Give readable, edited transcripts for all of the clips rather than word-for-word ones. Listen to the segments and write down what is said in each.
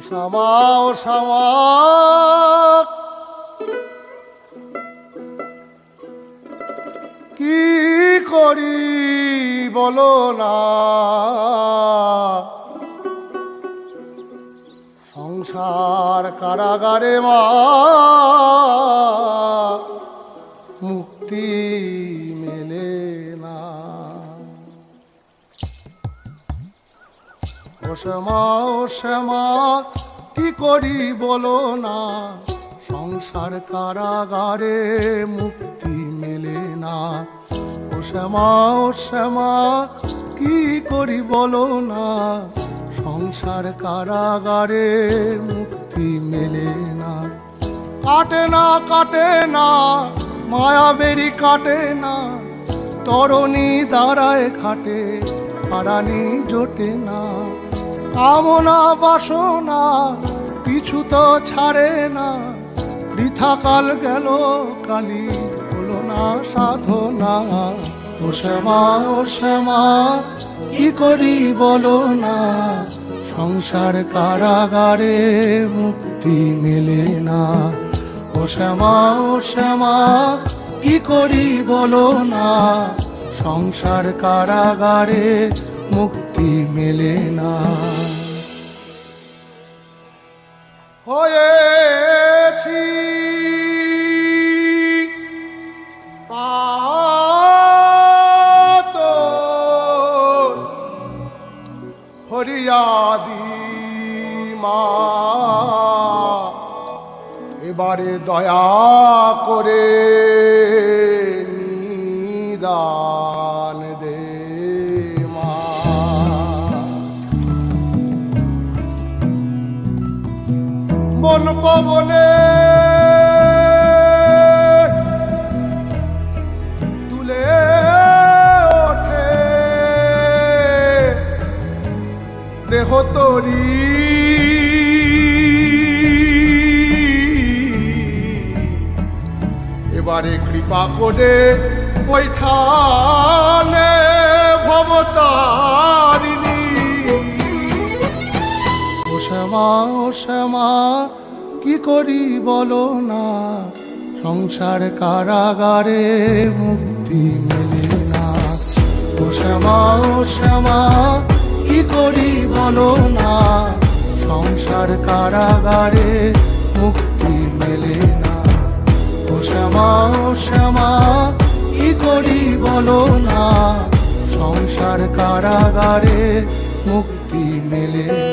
শ্যামা ও শ্যামা কি করি বলো না, সংসার কারাগারে মা মুক্তি মেলে না। ও শ্যামা ও শ্যামা কি করি বলো না, সংসার কারাগারে মুক্তি মেলে না। ও শ্যামা ও শ্যামা কি করি বলো না, সংসার কারাগারে মুক্তি মেলে না। কাটে না কাটে না মায়াবেরি কাটে না, তরণী দাঁড়ায় খাটে হারানি জোটে না। কামনা বাসনা পিছু তো ছাড়ে না, বৃথা কাল গেল কালি হলো না সাধনা। ও শ্যামা ও শ্যামা কি করি বলো না, সংসার কারাগারে মুক্তি মেলে না। ও শ্যামা ও শ্যামা কি করি বলো না, সংসার কারাগারে মুক্তি মেলে না। হয়েছি পাতর ফরিয়াদি মা, এবারে দয়া করে নিদান দে মা। বন পবনে তুলে ওঠে দেহ তরি, এবারে কৃপা করে বৈঠানে ভবতারিণী। ও শ্যামা ও শ্যামা কি করি বলো না, সংসার কারাগারে মুক্তি মেলে না। ও শ্যামা ও শ্যামা কি করি বলো না, সংসার কারাগারে মুক্তি মেলে না। ও শ্যামা ও শ্যামা কি করি বলো না, সংসার কারাগারে মুক্তি মেলে না।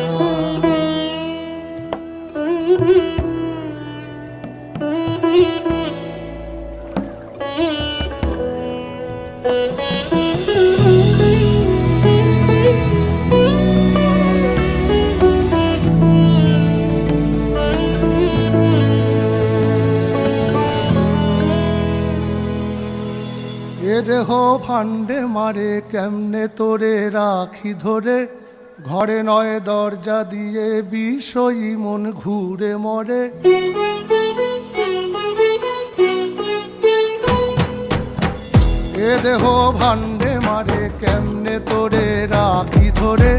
এ দেহ ভান্ডে মারে কেমনে তোরে রাখি ধরে, ঘরে নয় দরজা দিয়ে বিষয়ী মন ঘুরে মরে। এ দেহ ভান্ডে মারে কেমনে তোরে রাখি ধরে,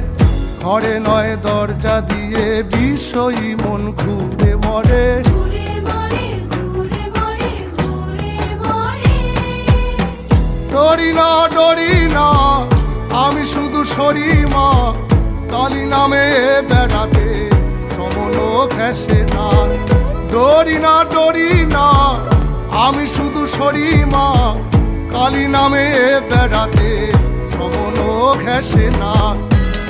ঘরে নয় দরজা দিয়ে বিষয়ী মন ঘুরে মরে। ডরি না ডরি না আমি শুধু সরি মা, কালী নামে বেড়াতে সমন ঘেসে না। ডরি না ডরি না আমি শুধু সরি মা, কালী নামে বেড়াতে সমন ঘেসে না।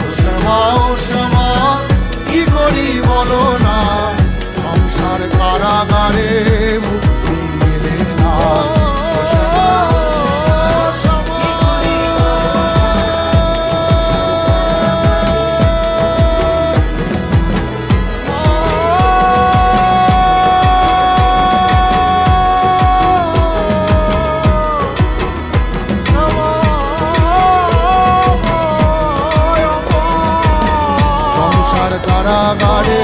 ও শ্যামা ও শ্যামা কি করি বলো না, সংসার কারাগারে মুক্তি মেলে না। ও শ্যামা কারাগারে